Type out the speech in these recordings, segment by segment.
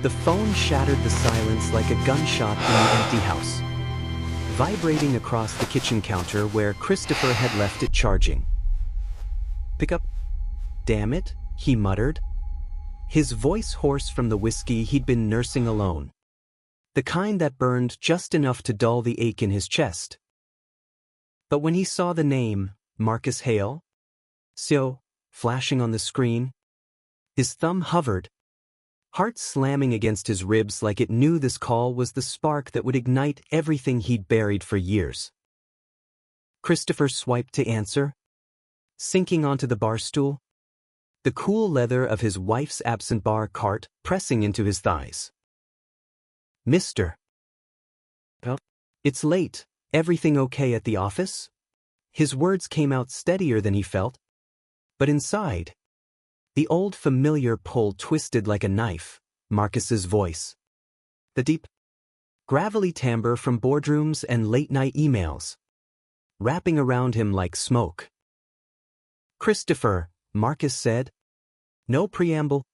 The phone shattered the silence like a gunshot in an empty house, vibrating across the kitchen counter where Christopher had left it charging. "Pick up. Damn it," he muttered, his voice hoarse from the whiskey he'd been nursing alone, the kind that burned just enough to dull the ache in his chest. But when he saw the name, Marcus Hale, flashing on the screen, his thumb hovered, heart slamming against his ribs like it knew this call was the spark that would ignite everything he'd buried for years. Christopher swiped to answer, sinking onto the bar stool, the cool leather of his wife's absent bar cart pressing into his thighs. "Mister. Well, it's late. Everything okay at the office?" His words came out steadier than he felt, but inside, the old familiar pull twisted like a knife, Marcus's voice. The deep, gravelly timbre from boardrooms and late-night emails, wrapping around him like smoke. "Christopher," Marcus said. No preamble.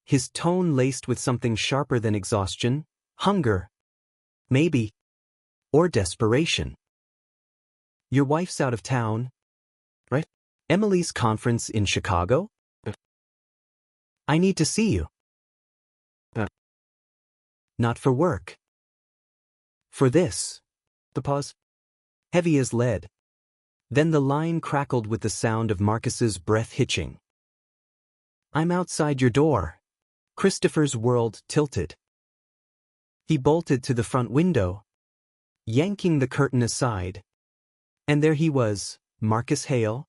His tone laced with something sharper than exhaustion, hunger, maybe, or desperation. "Your wife's out of town, right? Emily's conference in Chicago? I need to see you." "Not for work. For this." The pause, heavy as lead. Then the line crackled with the sound of Marcus's breath hitching. "I'm outside your door." Christopher's world tilted. He bolted to the front window, yanking the curtain aside. And there he was, Marcus Hale,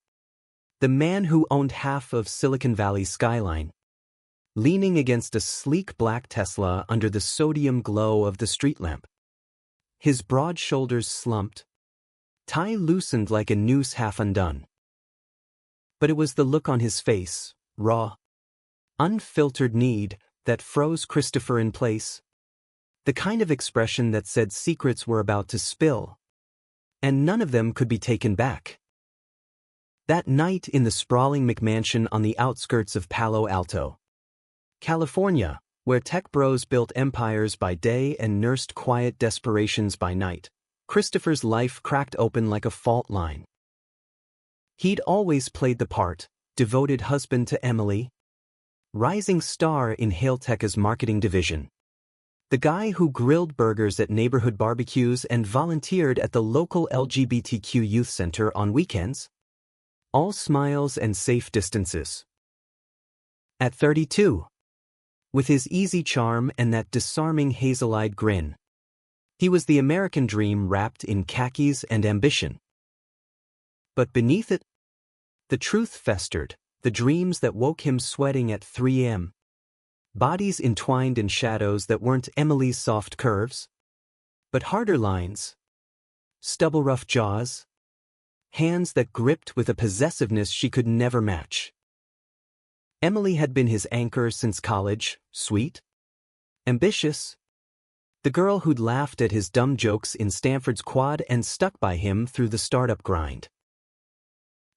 the man who owned half of Silicon Valley's skyline, leaning against a sleek black Tesla under the sodium glow of the street lamp. His broad shoulders slumped, tie loosened like a noose half undone. But it was the look on his face, raw, unfiltered need, that froze Christopher in place. The kind of expression that said secrets were about to spill, and none of them could be taken back. That night in the sprawling McMansion on the outskirts of Palo Alto, California, where tech bros built empires by day and nursed quiet desperations by night, Christopher's life cracked open like a fault line. He'd always played the part, devoted husband to Emily, rising star in Hailtech's marketing division, the guy who grilled burgers at neighborhood barbecues and volunteered at the local LGBTQ youth center on weekends. All smiles and safe distances. At 32, with his easy charm and that disarming hazel-eyed grin, he was the American dream wrapped in khakis and ambition. But beneath it, the truth festered, the dreams that woke him sweating at 3 a.m., bodies entwined in shadows that weren't Emily's soft curves, but harder lines, stubble-rough jaws, hands that gripped with a possessiveness she could never match. Emily had been his anchor since college, sweet, ambitious, the girl who'd laughed at his dumb jokes in Stanford's quad and stuck by him through the startup grind.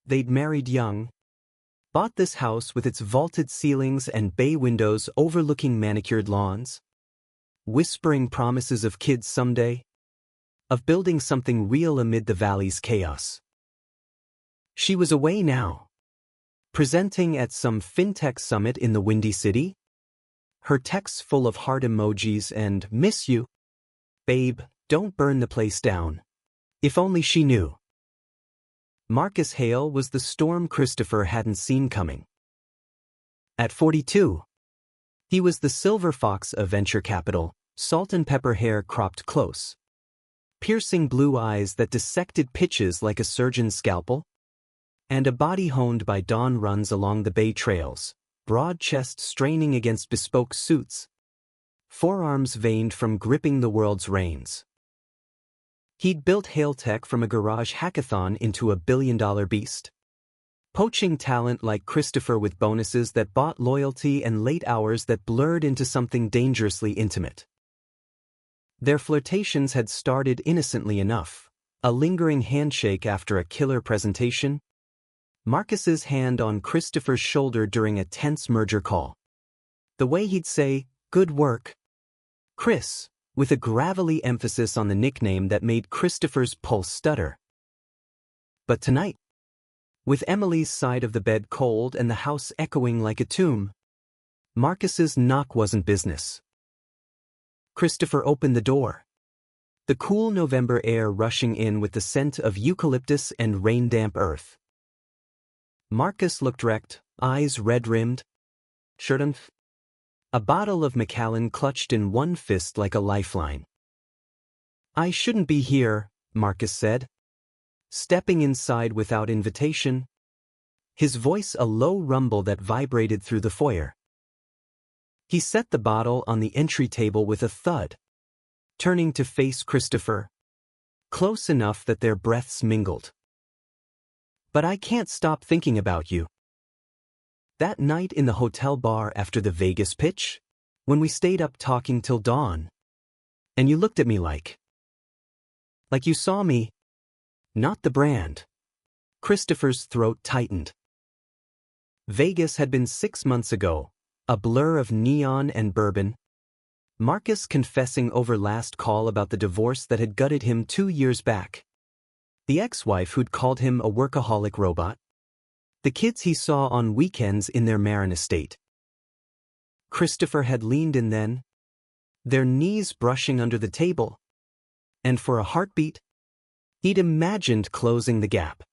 They'd married young, bought this house with its vaulted ceilings and bay windows overlooking manicured lawns, whispering promises of kids someday, of building something real amid the valley's chaos. She was away now, presenting at some fintech summit in the Windy City, her texts full of heart emojis and "miss you, babe, don't burn the place down." If only she knew. Marcus Hale was the storm Christopher hadn't seen coming. At 42, he was the silver fox of venture capital, salt and pepper hair cropped close, piercing blue eyes that dissected pitches like a surgeon's scalpel, and a body honed by dawn runs along the bay trails, broad chest straining against bespoke suits, forearms veined from gripping the world's reins. He'd built Hailtech from a garage hackathon into a billion-dollar beast, poaching talent like Christopher with bonuses that bought loyalty and late hours that blurred into something dangerously intimate. Their flirtations had started innocently enough, a lingering handshake after a killer presentation, Marcus's hand on Christopher's shoulder during a tense merger call. The way he'd say, Good work, Chris, with a gravelly emphasis on the nickname that made Christopher's pulse stutter. But tonight, with Emily's side of the bed cold and the house echoing like a tomb, Marcus's knock wasn't business. Christopher opened the door, the cool November air rushing in with the scent of eucalyptus and rain-damp earth. Marcus looked wrecked, eyes red-rimmed, shirt on, a bottle of Macallan clutched in one fist like a lifeline. "I shouldn't be here," Marcus said, stepping inside without invitation, his voice a low rumble that vibrated through the foyer. He set the bottle on the entry table with a thud, turning to face Christopher, close enough that their breaths mingled. "But I can't stop thinking about you. That night in the hotel bar after the Vegas pitch, when we stayed up talking till dawn, and you looked at me like you saw me, not the brand." Christopher's throat tightened. Vegas had been 6 months ago, a blur of neon and bourbon, Marcus confessing over last call about the divorce that had gutted him 2 years back, the ex-wife who'd called him a workaholic robot, the kids he saw on weekends in their Marin estate. Christopher had leaned in then, their knees brushing under the table, and for a heartbeat, he'd imagined closing the gap,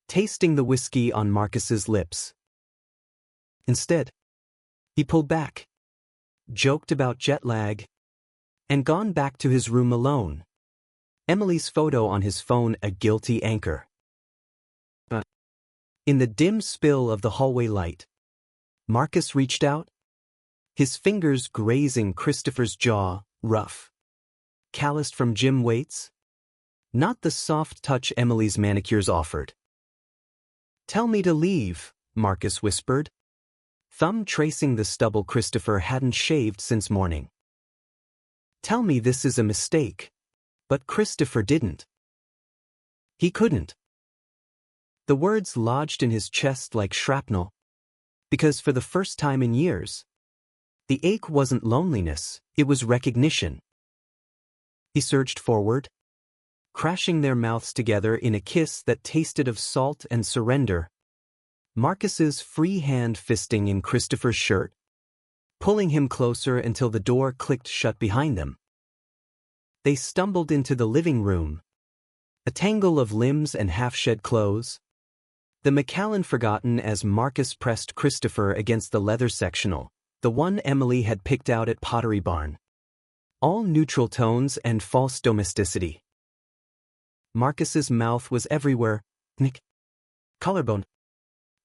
tasting the whiskey on Marcus's lips. Instead, he pulled back, joked about jet lag, and gone back to his room alone, Emily's photo on his phone a guilty anchor. But in the dim spill of the hallway light, Marcus reached out, his fingers grazing Christopher's jaw, rough, calloused from gym weights, not the soft touch Emily's manicures offered. "Tell me to leave," Marcus whispered, thumb tracing the stubble Christopher hadn't shaved since morning. "Tell me this is a mistake." But Christopher didn't. He couldn't. The words lodged in his chest like shrapnel, because for the first time in years, the ache wasn't loneliness, it was recognition. He surged forward, crashing their mouths together in a kiss that tasted of salt and surrender, Marcus's free hand fisting in Christopher's shirt, pulling him closer until the door clicked shut behind them. They stumbled into the living room, a tangle of limbs and half-shed clothes, the Macallan forgotten as Marcus pressed Christopher against the leather sectional, the one Emily had picked out at Pottery Barn. All neutral tones and false domesticity. Marcus's mouth was everywhere, collarbone,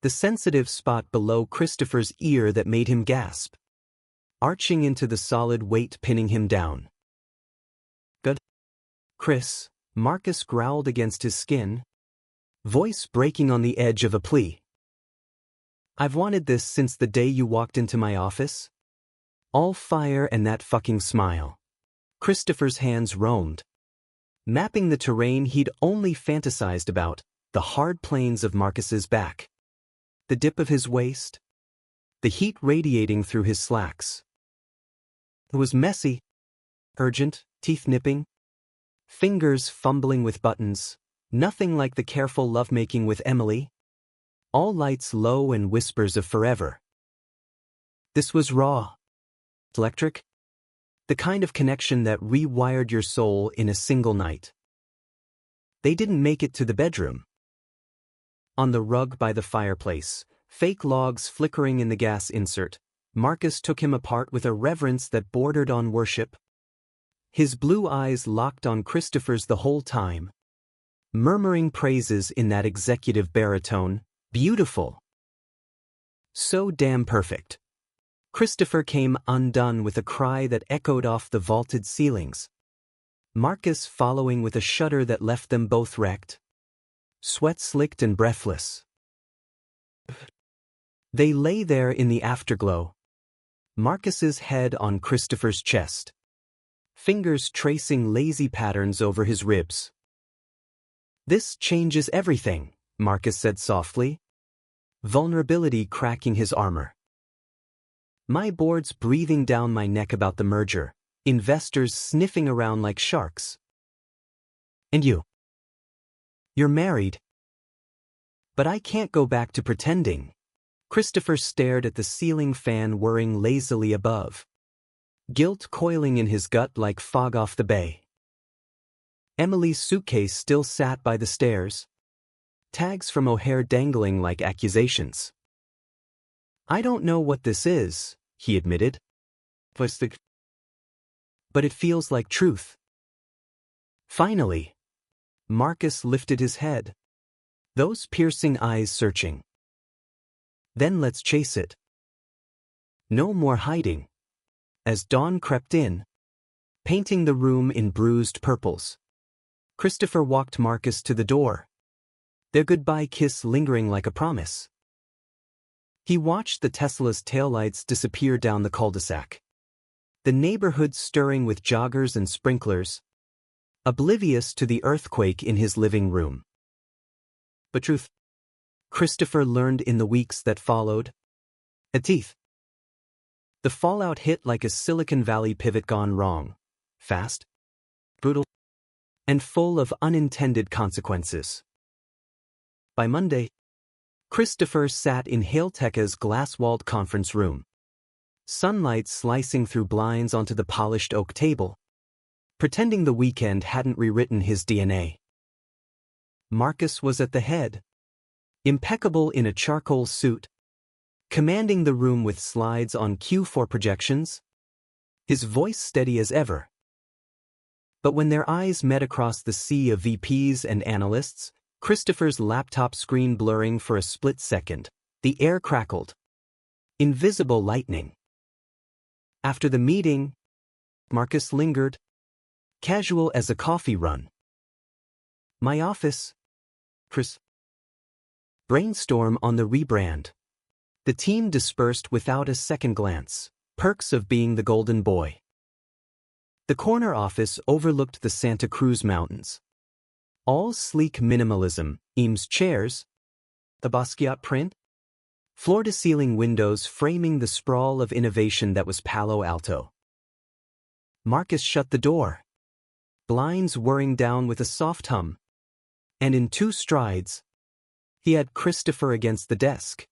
the sensitive spot below Christopher's ear that made him gasp, arching into the solid weight pinning him down. "Good, Chris," Marcus growled against his skin, voice breaking on the edge of a plea. "I've wanted this since the day you walked into my office." All fire and that fucking smile. Christopher's hands roamed, mapping the terrain he'd only fantasized about, the hard plains of Marcus's back, the dip of his waist, the heat radiating through his slacks. It was messy, urgent, teeth-nipping, fingers fumbling with buttons, nothing like the careful lovemaking with Emily, all lights low and whispers of forever. This was raw, electric, the kind of connection that rewired your soul in a single night. They didn't make it to the bedroom. On the rug by the fireplace, fake logs flickering in the gas insert, Marcus took him apart with a reverence that bordered on worship. His blue eyes locked on Christopher's the whole time, murmuring praises in that executive baritone, beautiful. So damn perfect. Christopher came undone with a cry that echoed off the vaulted ceilings, Marcus following with a shudder that left them both wrecked, sweat-slicked and breathless. They lay there in the afterglow, Marcus's head on Christopher's chest, fingers tracing lazy patterns over his ribs. "This changes everything," Marcus said softly, vulnerability cracking his armor. My board's breathing down my neck about the merger, investors sniffing around like sharks. And you? You're married. But I can't go back to pretending. Christopher stared at the ceiling fan whirring lazily above. Guilt coiling in his gut like fog off the bay. Emily's suitcase still sat by the stairs. Tags from O'Hare dangling like accusations. I don't know what this is, he admitted. But it feels like truth. Finally, Marcus lifted his head. Those piercing eyes searching. Then let's chase it. No more hiding. As dawn crept in, painting the room in bruised purples, Christopher walked Marcus to the door, their goodbye kiss lingering like a promise. He watched the Tesla's taillights disappear down the cul-de-sac. The neighborhood stirring with joggers and sprinklers, oblivious to the earthquake in his living room. But truth, Christopher learned in the weeks that followed, had teeth. The fallout hit like a Silicon Valley pivot gone wrong, fast, brutal, and full of unintended consequences. By Monday, Christopher sat in Hailteka's glass-walled conference room. Sunlight slicing through blinds onto the polished oak table, pretending the weekend hadn't rewritten his DNA. Marcus was at the head, impeccable in a charcoal suit, commanding the room with slides on cue for projections, his voice steady as ever. But when their eyes met across the sea of VPs and analysts, Christopher's laptop screen blurring for a split second, the air crackled. Invisible lightning. After the meeting, Marcus lingered, casual as a coffee run. My office, Chris. Brainstorm on the rebrand. The team dispersed without a second glance, perks of being the golden boy. The corner office overlooked the Santa Cruz Mountains. All sleek minimalism, Eames chairs, the Basquiat print, floor-to-ceiling windows framing the sprawl of innovation that was Palo Alto. Marcus shut the door, blinds whirring down with a soft hum, and in 2 strides, he had Christopher against the desk,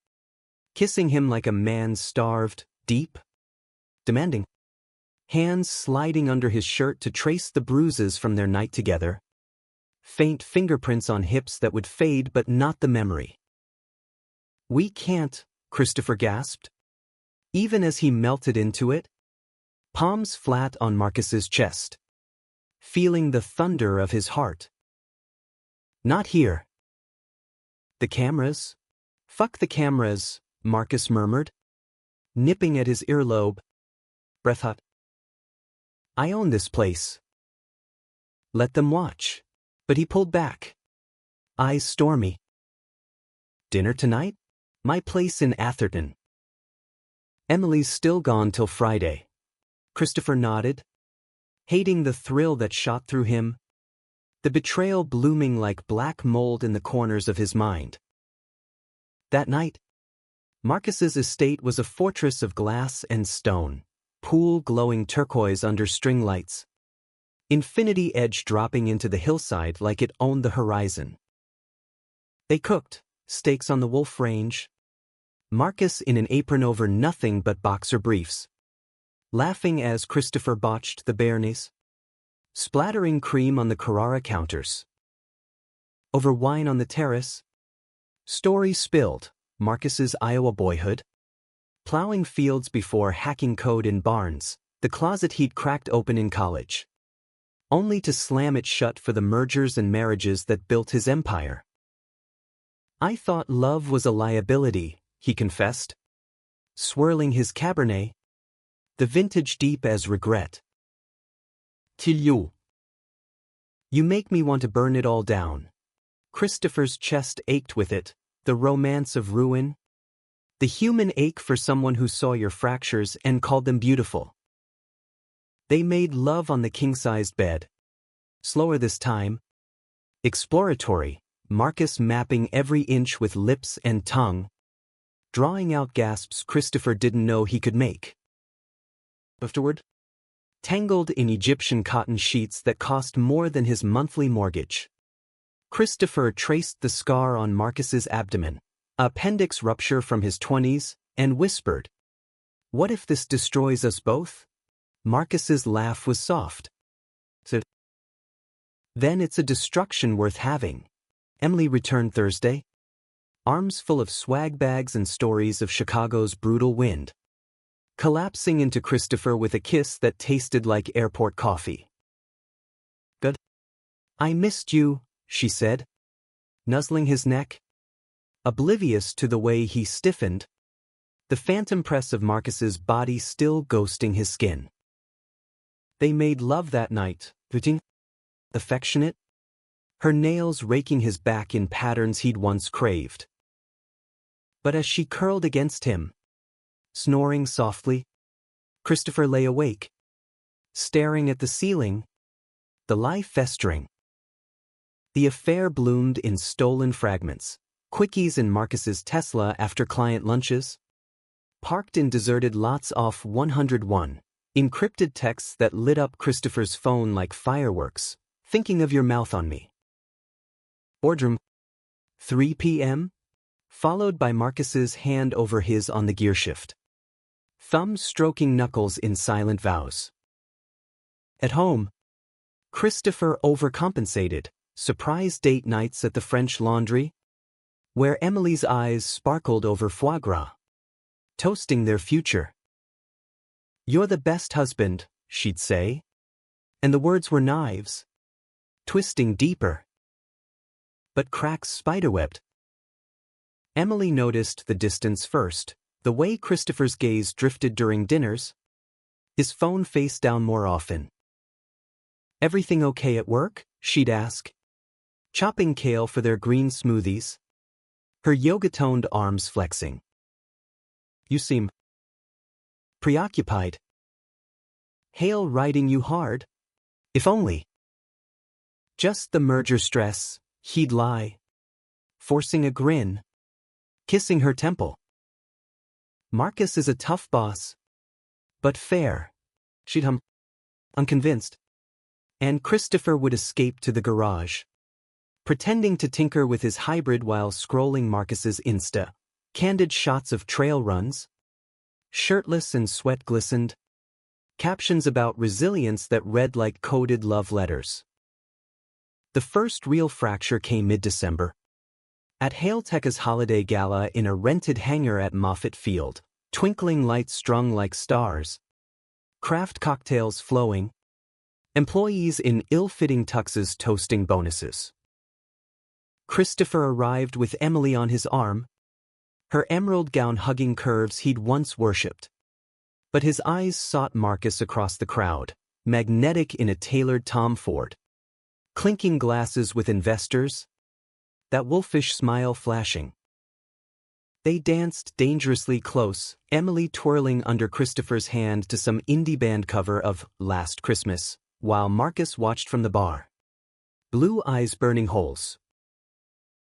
kissing him like a man starved, deep, demanding, hands sliding under his shirt to trace the bruises from their night together, faint fingerprints on hips that would fade but not the memory. We can't, Christopher gasped, even as he melted into it, palms flat on Marcus's chest, feeling the thunder of his heart. Not here. The cameras? Fuck the cameras, Marcus murmured, nipping at his earlobe, breath hot. I own this place. Let them watch. But he pulled back, eyes stormy. Dinner tonight? My place in Atherton. Emily's still gone till Friday. Christopher nodded, hating the thrill that shot through him, the betrayal blooming like black mold in the corners of his mind. That night, Marcus's estate was a fortress of glass and stone, pool glowing turquoise under string lights, infinity edge dropping into the hillside like it owned the horizon. They cooked, steaks on the Wolf Range, Marcus in an apron over nothing but boxer briefs, laughing as Christopher botched the béarnaise, splattering cream on the Carrara counters. Over wine on the terrace, stories spilled, Marcus's Iowa boyhood, plowing fields before hacking code in barns, the closet he'd cracked open in college, only to slam it shut for the mergers and marriages that built his empire. I thought love was a liability, he confessed, swirling his Cabernet, the vintage deep as regret. Till you. You make me want to burn it all down. Christopher's chest ached with it, the romance of ruin, the human ache for someone who saw your fractures and called them beautiful. They made love on the king-sized bed. Slower this time. Exploratory, Marcus mapping every inch with lips and tongue, drawing out gasps Christopher didn't know he could make. Afterward, tangled in Egyptian cotton sheets that cost more than his monthly mortgage, Christopher traced the scar on Marcus's abdomen, appendix rupture from his 20s, and whispered, "What if this destroys us both?" Marcus's laugh was soft. So, "Then it's a destruction worth having." Emily returned Thursday, arms full of swag bags and stories of Chicago's brutal wind, collapsing into Christopher with a kiss that tasted like airport coffee. "Good. I missed you," she said, nuzzling his neck, oblivious to the way he stiffened, the phantom press of Marcus's body still ghosting his skin. They made love that night, affectionate, her nails raking his back in patterns he'd once craved. But as she curled against him, snoring softly, Christopher lay awake, staring at the ceiling, the lie festering. The affair bloomed in stolen fragments, quickies in Marcus's Tesla after client lunches, parked in deserted lots off 101, encrypted texts that lit up Christopher's phone like fireworks, "Thinking of your mouth on me." Boardroom, 3 p.m., followed by Marcus's hand over his on the gearshift, thumbs stroking knuckles in silent vows. At home, Christopher overcompensated, surprise date nights at the French Laundry, where Emily's eyes sparkled over foie gras, toasting their future. "You're the best husband," she'd say, and the words were knives, twisting deeper. But cracks spiderwebbed. Emily noticed the distance first, the way Christopher's gaze drifted during dinners, his phone face down more often. "Everything okay at work?" she'd ask, chopping kale for their green smoothies, her yoga-toned arms flexing. "You seem preoccupied." "Hale riding you hard?" "If only." "Just the merger stress," he'd lie, forcing a grin, kissing her temple. "Marcus is a tough boss, but fair," she'd hum, unconvinced. And Christopher would escape to the garage, pretending to tinker with his hybrid while scrolling Marcus's Insta, candid shots of trail runs, shirtless and sweat glistened, captions about resilience that read like coded love letters. The first real fracture came mid-December, at Hale Tekka's holiday gala in a rented hangar at Moffett Field, twinkling lights strung like stars, craft cocktails flowing, employees in ill-fitting tuxes toasting bonuses. Christopher arrived with Emily on his arm, her emerald gown hugging curves he'd once worshipped. But his eyes sought Marcus across the crowd, magnetic in a tailored Tom Ford, clinking glasses with investors, that wolfish smile flashing. They danced dangerously close, Emily twirling under Christopher's hand to some indie band cover of Last Christmas, while Marcus watched from the bar, blue eyes burning holes.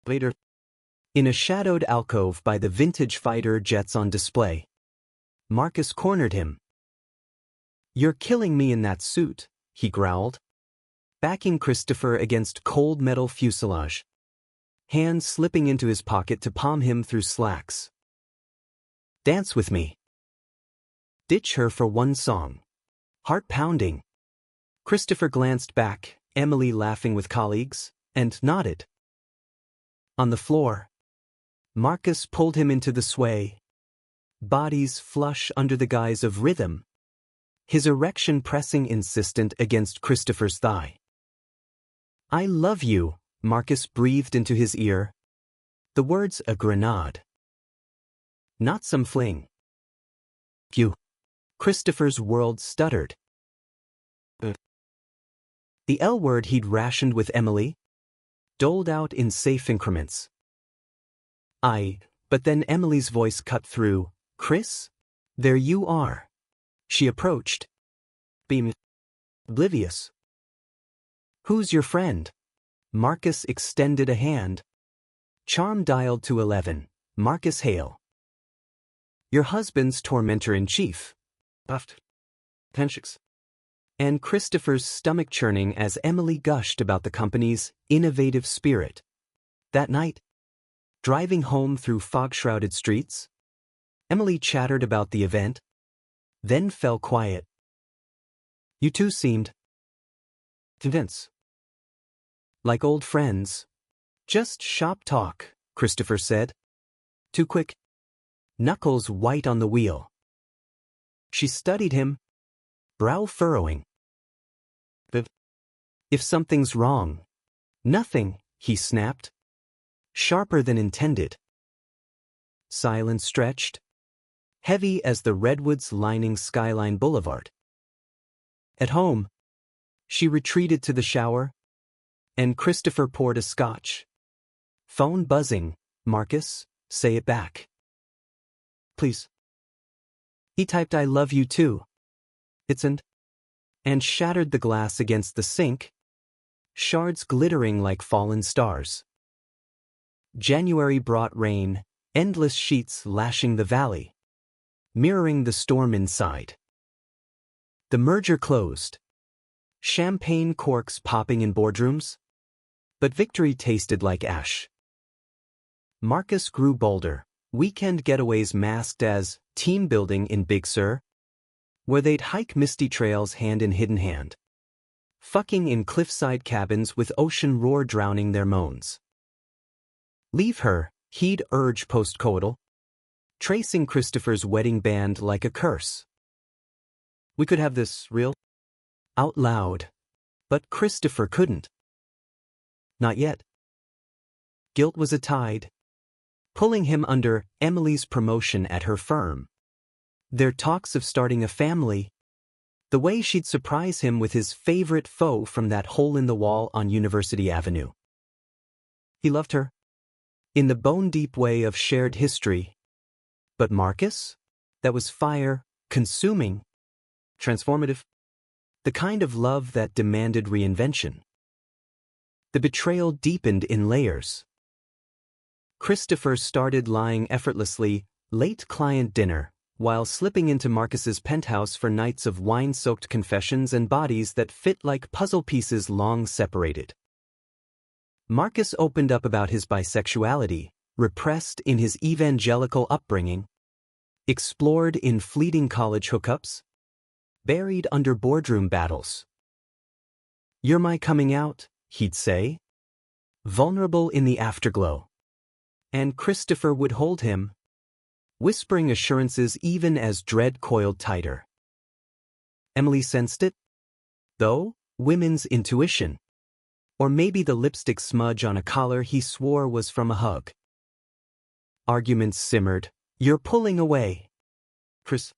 Later, in a shadowed alcove by the vintage fighter jets on display, Marcus cornered him. "You're killing me in that suit," he growled, backing Christopher against cold metal fuselage, hands slipping into his pocket to palm him through slacks. "Dance with me." Ditch her for one song. Heart pounding. Christopher glanced back, Emily laughing with colleagues, and nodded. On the floor, Marcus pulled him into the sway, bodies flush under the guise of rhythm, his erection pressing insistent against Christopher's thigh. "I love you," Marcus breathed into his ear, the words a grenade. Not some fling. "You." Christopher's world stuttered. The L word he'd rationed with Emily, doled out in safe increments. But then Emily's voice cut through. "Chris? There you are." She approached, beamed, oblivious. "Who's your friend?" Marcus extended a hand. Charm dialed to 11, Marcus Hale. Your husband's tormentor-in-chief. Puffed. Tenshix. And Christopher's stomach churning as Emily gushed about the company's innovative spirit. That night, driving home through fog-shrouded streets, Emily chattered about the event, then fell quiet. You two seemed convinced. Like old friends. Just shop talk, Christopher said. Too quick. Knuckles white on the wheel. She studied him, brow furrowing. If something's wrong. Nothing, he snapped. Sharper than intended. Silence stretched, heavy as the redwoods lining Skyline Boulevard. At home, she retreated to the shower, and Christopher poured a scotch. Phone buzzing. Marcus, say it back. Please. He typed I love you too. It's and shattered the glass against the sink, shards glittering like fallen stars. January brought rain, endless sheets lashing the valley, mirroring the storm inside. The merger closed. Champagne corks popping in boardrooms, but victory tasted like ash. Marcus grew bolder, weekend getaways masked as team building in Big Sur, where they'd hike misty trails hand in hidden hand. Fucking in cliffside cabins with ocean roar drowning their moans. Leave her, he'd urge post-coital, tracing Christopher's wedding band like a curse. We could have this real out loud, but Christopher couldn't. Not yet. Guilt was a tide, pulling him under Emily's promotion at her firm. Their talks of starting a family, the way she'd surprise him with his favorite foe from that hole in the wall on University Avenue. He loved her, in the bone-deep way of shared history. But Marcus? That was fire, consuming, transformative. The kind of love that demanded reinvention. The betrayal deepened in layers. Christopher started lying effortlessly, late client dinner, while slipping into Marcus's penthouse for nights of wine-soaked confessions and bodies that fit like puzzle pieces long separated. Marcus opened up about his bisexuality, repressed in his evangelical upbringing, explored in fleeting college hookups, buried under boardroom battles. You're my coming out, he'd say, vulnerable in the afterglow. And Christopher would hold him, whispering assurances even as dread coiled tighter. Emily sensed it, though, women's intuition. Or maybe the lipstick smudge on a collar he swore was from a hug. Arguments simmered. You're pulling away. Chris.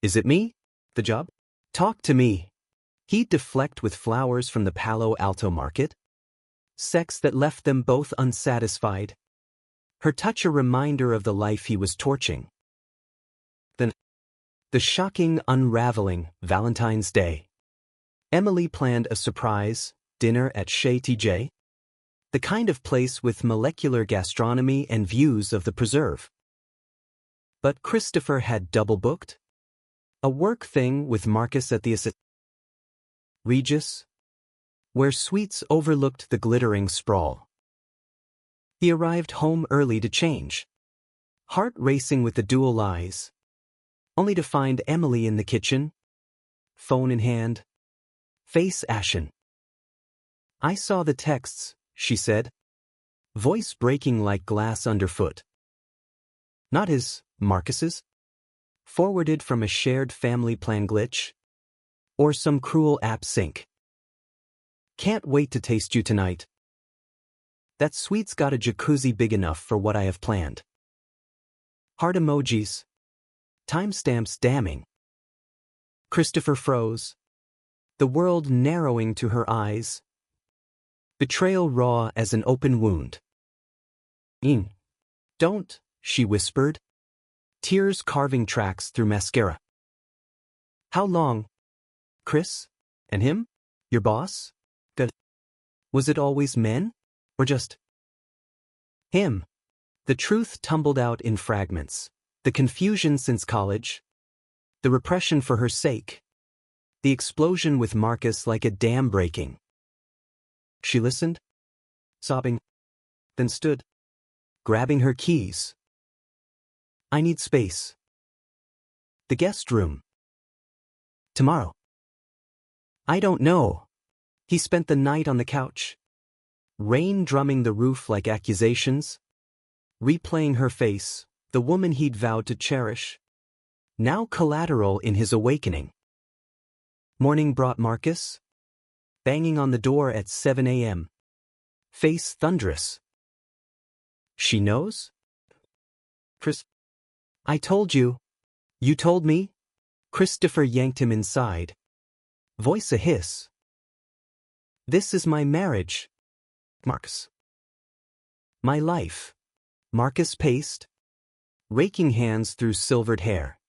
Is it me? The job? Talk to me. He'd deflect with flowers from the Palo Alto market. Sex that left them both unsatisfied. Her touch a reminder of the life he was torching. Then, the shocking unraveling Valentine's Day. Emily planned a surprise dinner at Chez TJ, the kind of place with molecular gastronomy and views of the preserve. But Christopher had double-booked. A work thing with Marcus at the Regis, where suites overlooked the glittering sprawl. He arrived home early to change, heart racing with the dual lies, only to find Emily in the kitchen, phone in hand, face ashen. I saw the texts, she said, voice breaking like glass underfoot. Not his, Marcus's? Forwarded from a shared family plan glitch? Or some cruel app sync? Can't wait to taste you tonight. That suite's got a jacuzzi big enough for what I have planned. Heart emojis. Timestamps damning. Christopher froze. The world narrowing to her eyes. Betrayal raw as an open wound. Don't, she whispered. Tears carving tracks through mascara. How long? Chris? And him? Your boss? Good. Was it always men? Or just him? The truth tumbled out in fragments. The confusion since college. The repression for her sake. The explosion with Marcus like a dam breaking. She listened, sobbing, then stood, grabbing her keys. I need space. The guest room. Tomorrow. I don't know. He spent the night on the couch. Rain drumming the roof like accusations. Replaying her face, the woman he'd vowed to cherish. Now collateral in his awakening. Morning brought Marcus. Banging on the door at 7 a.m. Face thunderous. She knows? Chris. I told you. You told me? Christopher yanked him inside. Voice a hiss. This is my marriage. Marcus. My life. Marcus paced, raking hands through silvered hair.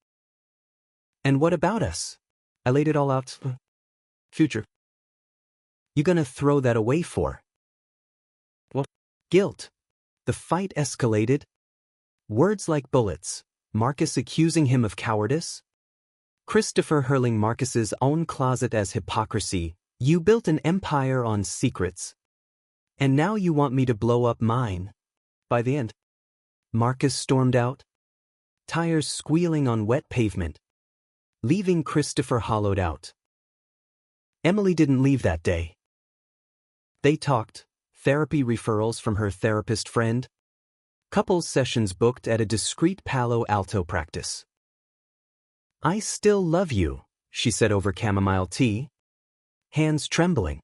And what about us? I laid it all out. Future. You gonna throw that away for? What? Guilt. The fight escalated. Words like bullets. Marcus accusing him of cowardice. Christopher hurling Marcus's own closet as hypocrisy. You built an empire on secrets. And now you want me to blow up mine. By the end, Marcus stormed out. Tires squealing on wet pavement. Leaving Christopher hollowed out. Emily didn't leave that day. They talked, therapy referrals from her therapist friend. Couples sessions booked at a discreet Palo Alto practice. I still love you, she said over chamomile tea. Hands trembling.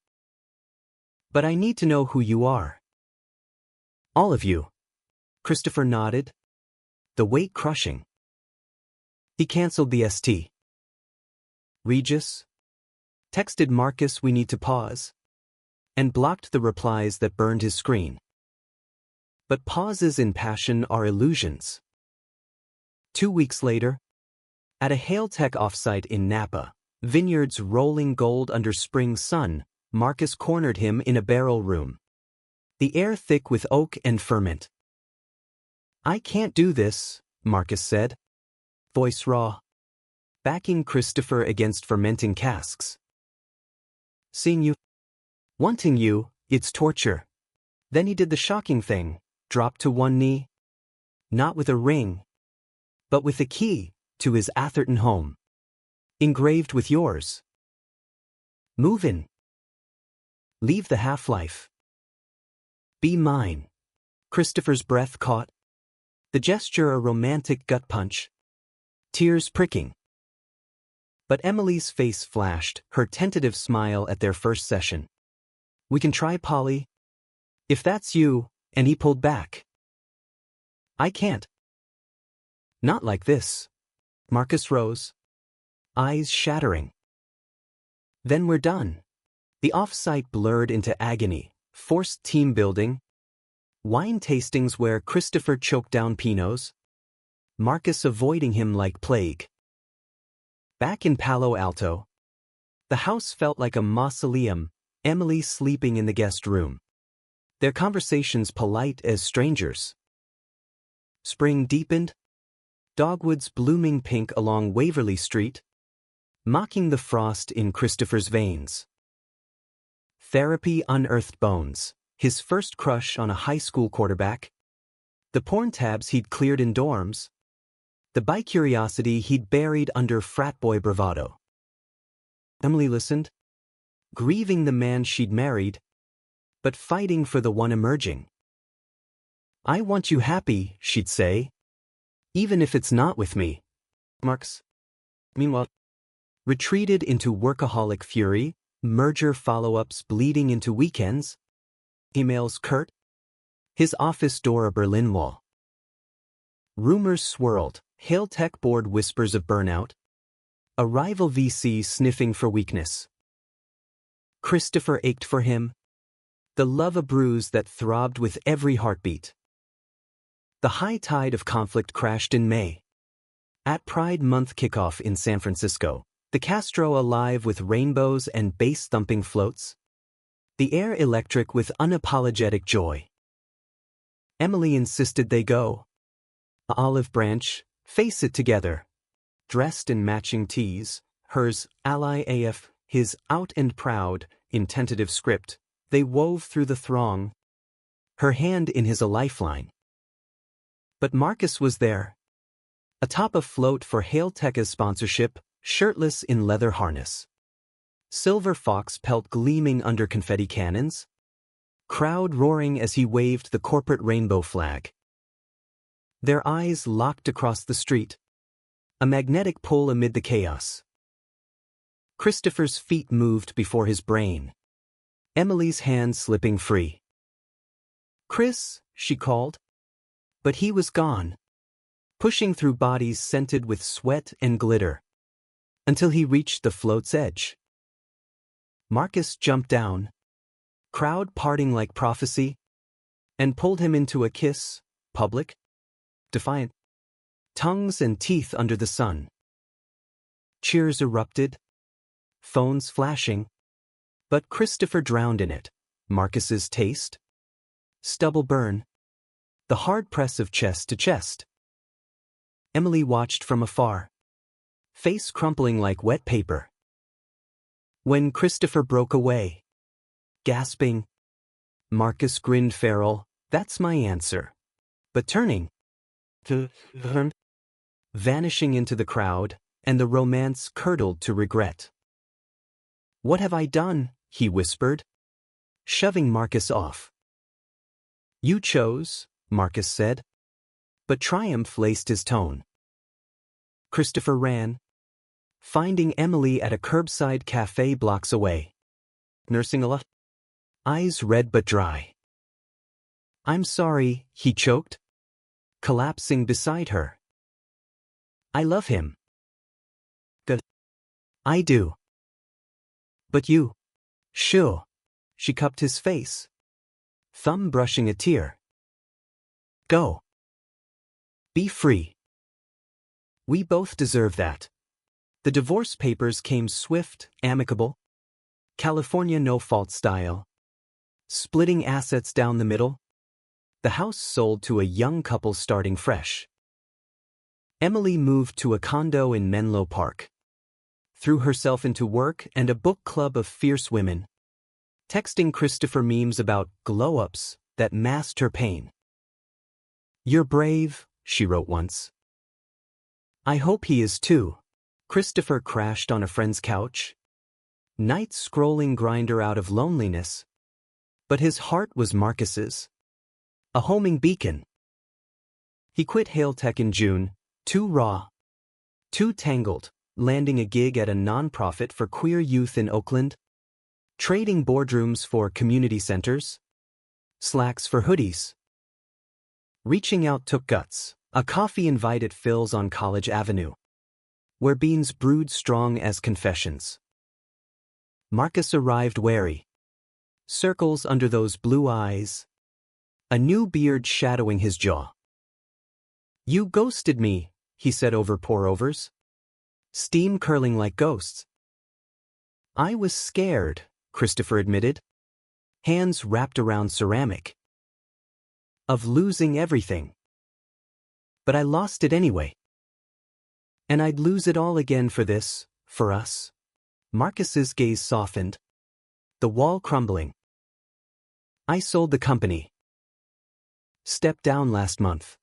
But I need to know who you are. All of you. Christopher nodded. The weight crushing. He canceled the ST. Regis. Texted Marcus we need to pause. And blocked the replies that burned his screen. But pauses in passion are illusions. 2 weeks later, at a Hailtech offsite in Napa, vineyards rolling gold under spring sun, Marcus cornered him in a barrel room. The air thick with oak and ferment. I can't do this, Marcus said. Voice raw. Backing Christopher against fermenting casks. Seeing you. Wanting you, it's torture. Then he did the shocking thing, dropped to one knee. Not with a ring, but with the key to his Atherton home. Engraved with yours. Move in. Leave the half-life. Be mine. Christopher's breath caught. The gesture a romantic gut punch. Tears pricking. But Emily's face flashed, her tentative smile at their first session. We can try, Polly. If that's you, and he pulled back. I can't. Not like this. Marcus rose. Eyes shattering. Then we're done. The off-site blurred into agony, forced team building. Wine tastings where Christopher choked down Pinots. Marcus avoiding him like plague. Back in Palo Alto, the house felt like a mausoleum, Emily sleeping in the guest room. Their conversations polite as strangers. Spring deepened. Dogwoods blooming pink along Waverly Street. Mocking the frost in Christopher's veins. Therapy unearthed bones, his first crush on a high school quarterback. The porn tabs he'd cleared in dorms. The bi-curiosity he'd buried under frat boy bravado. Emily listened, grieving the man she'd married, but fighting for the one emerging. I want you happy, she'd say, even if it's not with me. Marcus, meanwhile, retreated into workaholic fury, merger follow-ups bleeding into weekends. Emails curt. His office door a Berlin Wall. Rumors swirled, Hailtech board whispers of burnout. A rival VC sniffing for weakness. Christopher ached for him. The love a bruise that throbbed with every heartbeat. The high tide of conflict crashed in May. At Pride Month kickoff in San Francisco, the Castro alive with rainbows and bass-thumping floats. The air electric with unapologetic joy. Emily insisted they go. A olive branch, Face it together. Dressed in matching tees, hers ally AF, his out and proud, in tentative script, they wove through the throng, her hand in his a lifeline. But Marcus was there. Atop a float for Hailtech's sponsorship, shirtless in leather harness. Silver fox pelt gleaming under confetti cannons. Crowd roaring as he waved the corporate rainbow flag. Their eyes locked across the street. A magnetic pull amid the chaos. Christopher's feet moved before his brain. Emily's hand slipping free. "Chris," she called. But he was gone. Pushing through bodies scented with sweat and glitter. Until he reached the float's edge. Marcus jumped down. Crowd parting like prophecy. And pulled him into a kiss, public, defiant. Tongues and teeth under the sun. Cheers erupted. Phones flashing. But Christopher drowned in it. Marcus's taste. Stubble burn. The hard press of chest to chest. Emily watched from afar. Face crumpling like wet paper. When Christopher broke away. Gasping. Marcus grinned feral, "That's my answer." But turning. Vanishing into the crowd, and the romance curdled to regret. "What have I done?" he whispered, shoving Marcus off. "You chose," Marcus said. But triumph laced his tone. Christopher ran, finding Emily at a curbside cafe blocks away. Nursing a eyes red but dry. "I'm sorry," he choked, collapsing beside her. "I love him." "Good. I do." "But you." "Sure." She cupped his face, thumb brushing a tear. "Go. Be free. We both deserve that." The divorce papers came swift, amicable. California no-fault style. Splitting assets down the middle. The house sold to a young couple starting fresh. Emily moved to a condo in Menlo Park. Threw herself into work and a book club of fierce women. Texting Christopher memes about glow-ups that masked her pain. "You're brave," she wrote once. "I hope he is too." Christopher crashed on a friend's couch. Nights scrolling Grindr out of loneliness. But his heart was Marcus's. A homing beacon. He quit Hailtech in June, too raw. Too tangled, landing a gig at a nonprofit for queer youth in Oakland. Trading boardrooms for community centers. Slacks for hoodies. Reaching out took guts. A coffee invite at Phil's on College Avenue. Where beans brewed strong as confessions. Marcus arrived wary. Circles under those blue eyes. A new beard shadowing his jaw. "You ghosted me," he said over pour-overs. Steam curling like ghosts. "I was scared," Christopher admitted. Hands wrapped around ceramic. "Of losing everything. But I lost it anyway. And I'd lose it all again for this, for us." Marcus's gaze softened. The wall crumbling. "I sold the company. Stepped down last month.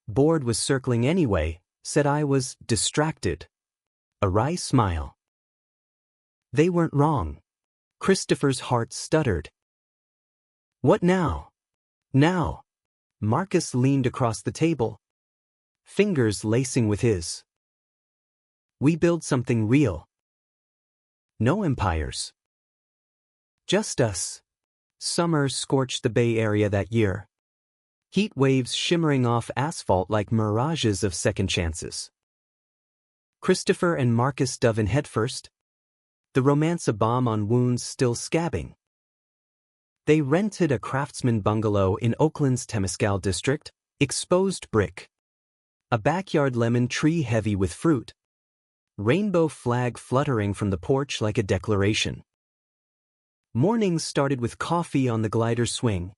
Board was circling anyway, said I was distracted." A wry smile. They weren't wrong. Christopher's heart stuttered. "What now? Now?" Marcus leaned across the table. Fingers lacing with his. "We build something real. No empires. Just us." Summer scorched the Bay Area that year. Heat waves shimmering off asphalt like mirages of second chances. Christopher and Marcus dove in headfirst. The romance a bomb on wounds still scabbing. They rented a craftsman bungalow in Oakland's Temescal district, exposed brick. A backyard lemon tree heavy with fruit. Rainbow flag fluttering from the porch like a declaration. Mornings started with coffee on the glider swing.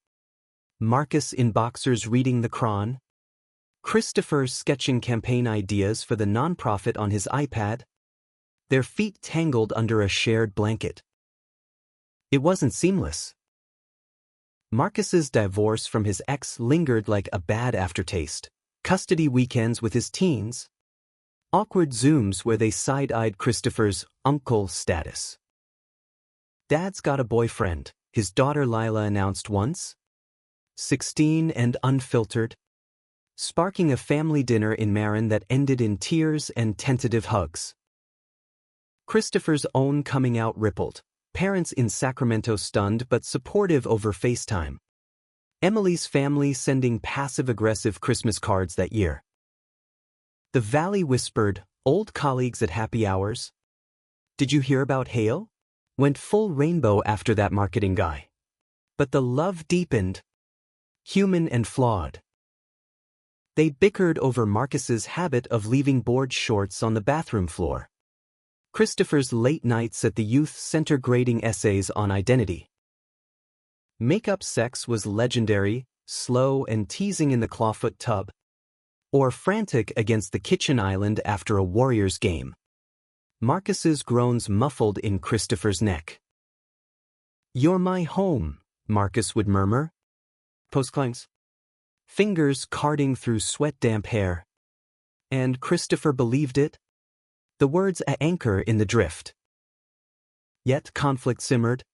Marcus in boxers reading the Quran. Christopher sketching campaign ideas for the nonprofit on his iPad, their feet tangled under a shared blanket. It wasn't seamless. Marcus's divorce from his ex lingered like a bad aftertaste. Custody weekends with his teens. Awkward Zooms where they side-eyed Christopher's uncle status. Dad's got a boyfriend, his daughter Lila announced once. 16 and unfiltered. Sparking a family dinner in Marin that ended in tears and tentative hugs. Christopher's own coming out rippled. Parents in Sacramento stunned but supportive over FaceTime. Emily's family sending passive-aggressive Christmas cards that year. The Valley whispered, old colleagues at happy hours. Did you hear about Hale? Went full rainbow after that marketing guy. But the love deepened. Human and flawed. They bickered over Marcus's habit of leaving board shorts on the bathroom floor. Christopher's late nights at the youth center grading essays on identity. Make-up sex was legendary, slow and teasing in the clawfoot tub. Or frantic against the kitchen island after a Warriors game. Marcus's groans muffled in Christopher's neck. You're my home, Marcus would murmur. Postclines. Fingers carding through sweat-damp hair. And Christopher believed it. The words a anchor in the drift. Yet conflict simmered.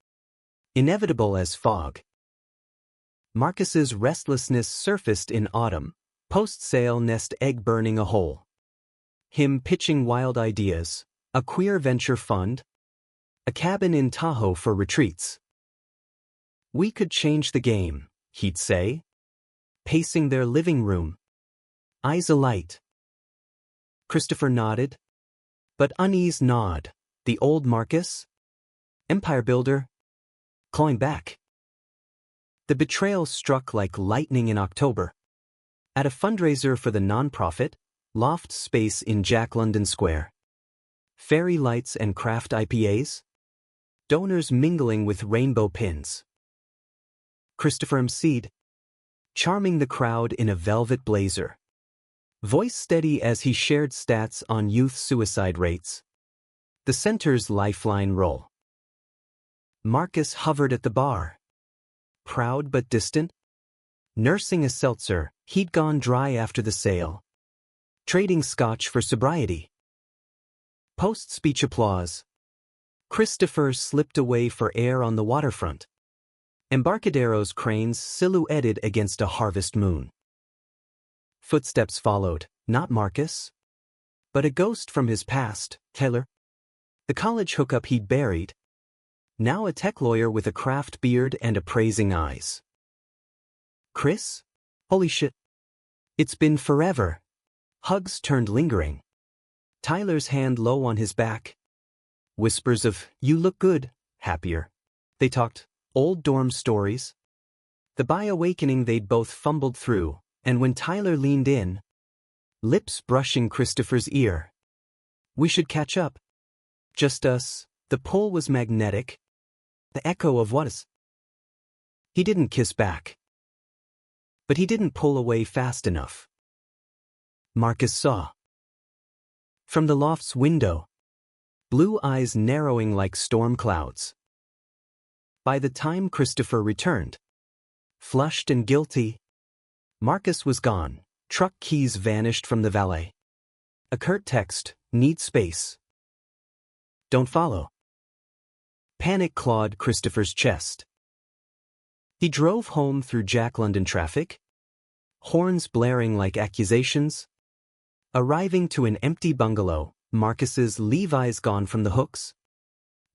Inevitable as fog. Marcus's restlessness surfaced in autumn, post-sale nest egg burning a hole. Him pitching wild ideas, a queer venture fund, a cabin in Tahoe for retreats. We could change the game, he'd say, pacing their living room. Eyes alight. Christopher nodded. But unease nod, the old Marcus? Empire builder? Clawing back. The betrayal struck like lightning in October. At a fundraiser for the nonprofit, loft space in Jack London Square. Fairy lights and craft IPAs? Donors mingling with rainbow pins. Christopher emceed, charming the crowd in a velvet blazer. Voice steady as he shared stats on youth suicide rates. The center's lifeline role. Marcus hovered at the bar. Proud but distant. Nursing a seltzer, he'd gone dry after the sale. Trading scotch for sobriety. Post-speech applause. Christopher slipped away for air on the waterfront. Embarcadero's cranes silhouetted against a harvest moon. Footsteps followed, not Marcus, but a ghost from his past, Taylor. The college hookup he'd buried. Now a tech lawyer with a craft beard and appraising eyes. Chris? Holy shit. It's been forever. Hugs turned lingering. Tyler's hand low on his back. Whispers of, you look good, happier. They talked, old dorm stories. The bi-awakening they'd both fumbled through. And when Tyler leaned in, lips brushing Christopher's ear. We should catch up. Just us. The pull was magnetic. The echo of what is. He didn't kiss back. But he didn't pull away fast enough. Marcus saw. From the loft's window, blue eyes narrowing like storm clouds. By the time Christopher returned, flushed and guilty, Marcus was gone. Truck keys vanished from the valet. A curt text, need space. Don't follow. Panic clawed Christopher's chest. He drove home through Jack London traffic, horns blaring like accusations. Arriving to an empty bungalow, Marcus's Levi's gone from the hooks.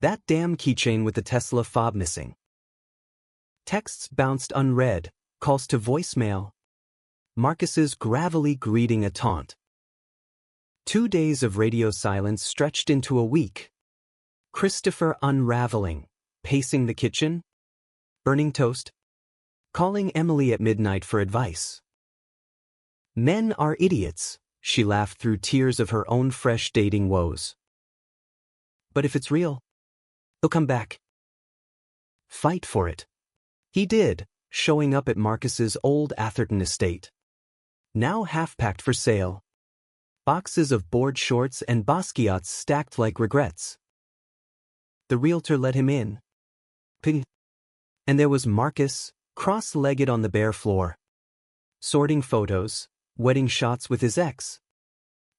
That damn keychain with the Tesla fob missing. Texts bounced unread, calls to voicemail. Marcus's gravelly greeting a taunt. 2 days of radio silence stretched into a week. Christopher unraveling, pacing the kitchen, burning toast, calling Emily at midnight for advice. Men are idiots, she laughed through tears of her own fresh dating woes. But if it's real, they'll come back. Fight for it. He did, showing up at Marcus's old Atherton estate. now half-packed for sale. Boxes of board shorts and Basquiat's stacked like regrets. The realtor let him in. And there was Marcus, cross-legged on the bare floor. Sorting photos, wedding shots with his ex.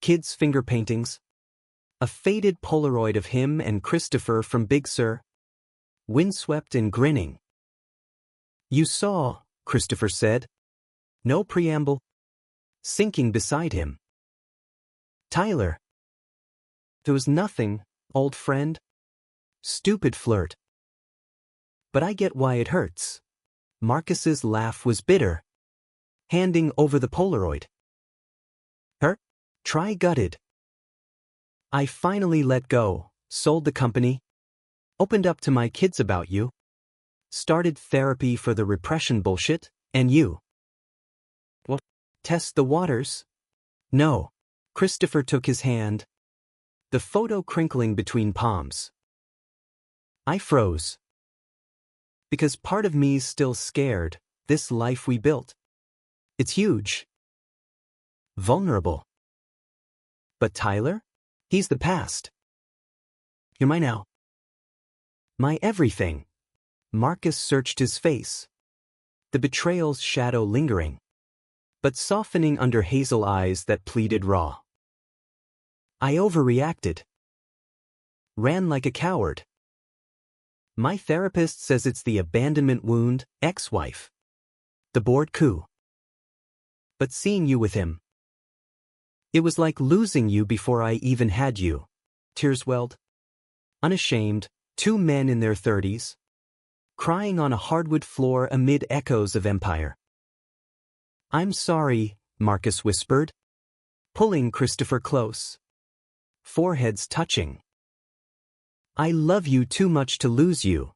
Kids' finger paintings. A faded Polaroid of him and Christopher from Big Sur. Windswept and grinning. "You saw," Christopher said. No preamble. Sinking beside him. "Tyler." "There was nothing, old friend. Stupid flirt." "But I get why it hurts." Marcus's laugh was bitter. Handing over the Polaroid. "Hurt? Try gutted." "I finally let go, sold the company. Opened up to my kids about you. Started therapy for the repression bullshit, and you." "What? Test the waters?" "No." Christopher took his hand. The photo crinkling between palms. I froze. Because part of me's still scared, this life we built. It's huge. Vulnerable. But Tyler? He's the past. You're my now. My everything. Marcus searched his face. The betrayal's shadow lingering, but softening under hazel eyes that pleaded raw. I overreacted. Ran like a coward. My therapist says it's the abandonment wound, ex-wife. The bored coup. But seeing you with him. It was like losing you before I even had you. Tears welled. Unashamed, two men in their 30s. Crying on a hardwood floor amid echoes of empire. I'm sorry, Marcus whispered. Pulling Christopher close. Foreheads touching. I love you too much to lose you.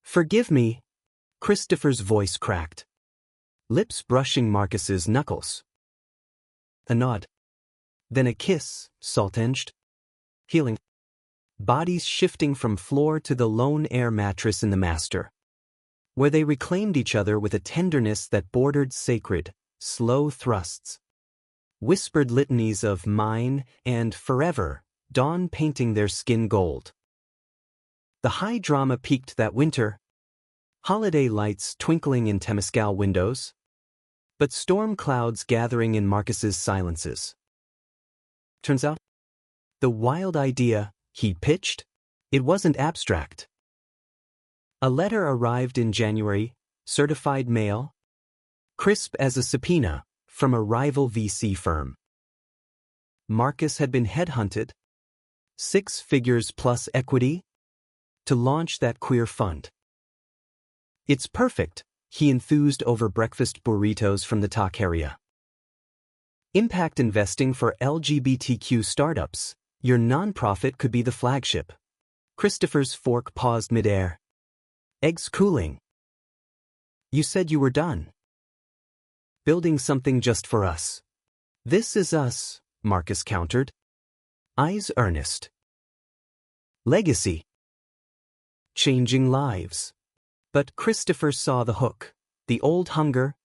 Forgive me. Christopher's voice cracked. Lips brushing Marcus's knuckles. A nod. Then a kiss, salt-edged. Healing. Bodies shifting from floor to the lone air mattress in the master. Where they reclaimed each other with a tenderness that bordered sacred, slow thrusts. Whispered litanies of mine and forever, dawn painting their skin gold. The high drama peaked that winter. Holiday lights twinkling in Temescal windows. But storm clouds gathering in Marcus's silences. Turns out, the wild idea he'd pitched, it wasn't abstract. A letter arrived in January, certified mail. Crisp as a subpoena, from a rival VC firm. Marcus had been headhunted. 6 figures plus equity. To launch that queer fund. It's perfect, he enthused over breakfast burritos from the taqueria. Impact investing for LGBTQ startups. Your nonprofit could be the flagship. Christopher's fork paused midair. Eggs cooling. You said you were done. Building something just for us. This is us, Marcus countered. Eyes earnest. Legacy. Changing lives. But Christopher saw the hook, the old hunger,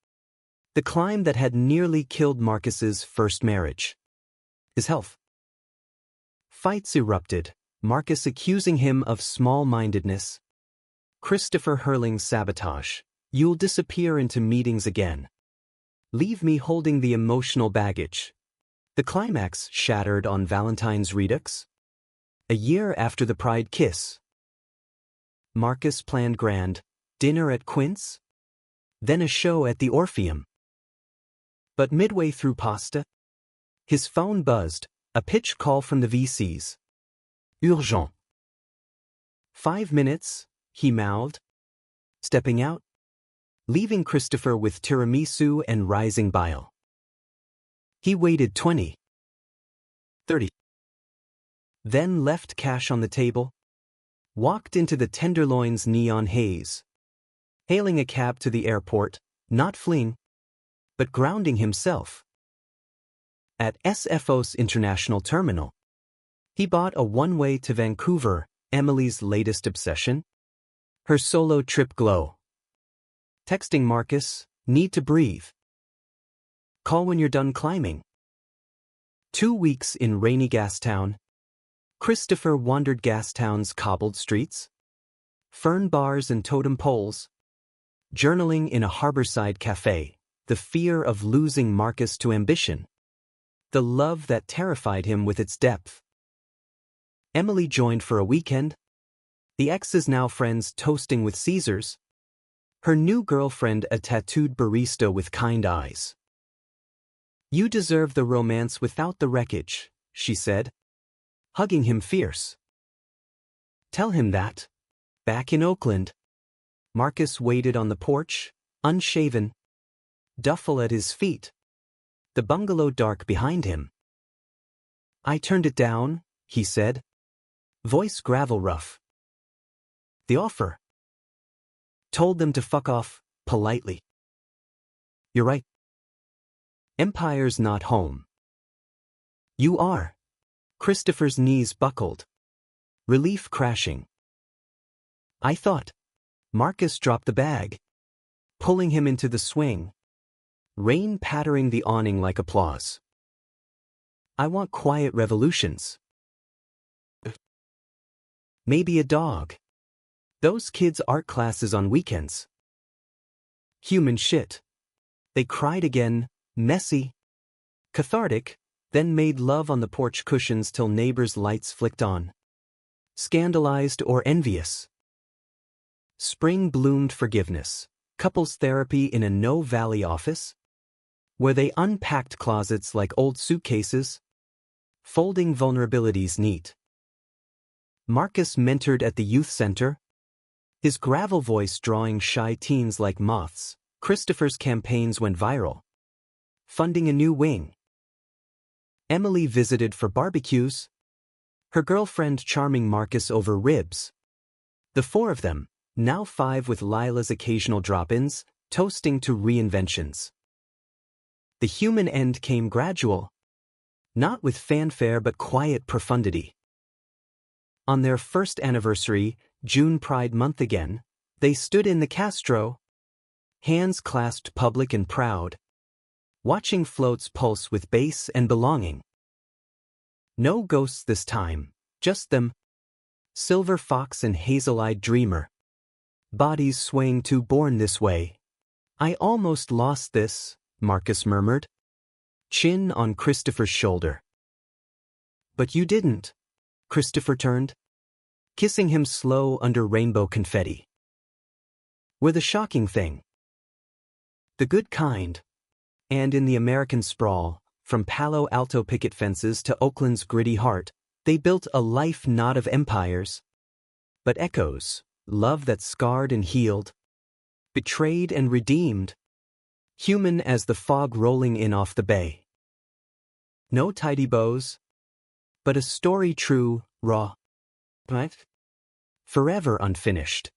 the climb that had nearly killed Marcus's first marriage. His health. Fights erupted, Marcus accusing him of small-mindedness. Christopher hurling sabotage. You'll disappear into meetings again. Leave me holding the emotional baggage. The climax shattered on Valentine's Redux. A year after the Pride kiss. Marcus planned grand, dinner at Quince, then a show at the Orpheum. But midway through pasta, his phone buzzed, a pitch call from the VCs. Urgent. 5 minutes, he mouthed. Stepping out, leaving Christopher with tiramisu and rising bile. He waited 20. 30. Then left cash on the table. Walked into the Tenderloin's neon haze. Hailing a cab to the airport, not fleeing, but grounding himself. At SFO's International Terminal, he bought a one-way to Vancouver, Emily's latest obsession. Her solo trip glow. Texting Marcus, need to breathe. Call when you're done climbing. 2 weeks in rainy Gastown. Christopher wandered Gastown's cobbled streets, fern bars and totem poles, journaling in a harborside cafe, the fear of losing Marcus to ambition, the love that terrified him with its depth. Emily joined for a weekend. The exes now friends toasting with Caesars. Her new girlfriend a tattooed barista with kind eyes. You deserve the romance without the wreckage, she said, hugging him fierce. Tell him that. Back in Oakland, Marcus waited on the porch, unshaven, duffel at his feet, the bungalow dark behind him. I turned it down, he said, voice gravel rough. The offer. Told them to fuck off, politely. You're right. Empire's not home. You are. Christopher's knees buckled. Relief crashing. I thought. Marcus dropped the bag, pulling him into the swing. Rain pattering the awning like applause. I want quiet revolutions. Maybe a dog. Those kids' art classes on weekends. Human shit. They cried again, messy, cathartic, then made love on the porch cushions till neighbors' lights flicked on. Scandalized or envious. Spring bloomed forgiveness, couples therapy in a No Valley office, where they unpacked closets like old suitcases, folding vulnerabilities neat. Marcus mentored at the youth center, his gravel voice drawing shy teens like moths. Christopher's campaigns went viral, funding a new wing. Emily visited for barbecues, her girlfriend charming Marcus over ribs. The four of them, now 5 with Lila's occasional drop-ins, toasting to reinventions. The human end came gradual, not with fanfare but quiet profundity. On their first anniversary, June Pride Month again, they stood in the Castro, hands clasped public and proud, watching floats pulse with bass and belonging. No ghosts this time, just them, silver fox and hazel-eyed dreamer. Bodies swaying too born this way. I almost lost this, Marcus murmured, chin on Christopher's shoulder. But you didn't, Christopher turned, kissing him slow under rainbow confetti. We're the shocking thing. The good kind. And in the American sprawl, from Palo Alto picket fences to Oakland's gritty heart, they built a life not of empires, but echoes, love that scarred and healed, betrayed and redeemed, human as the fog rolling in off the bay. No tidy bows, but a story true, raw, right? Forever unfinished.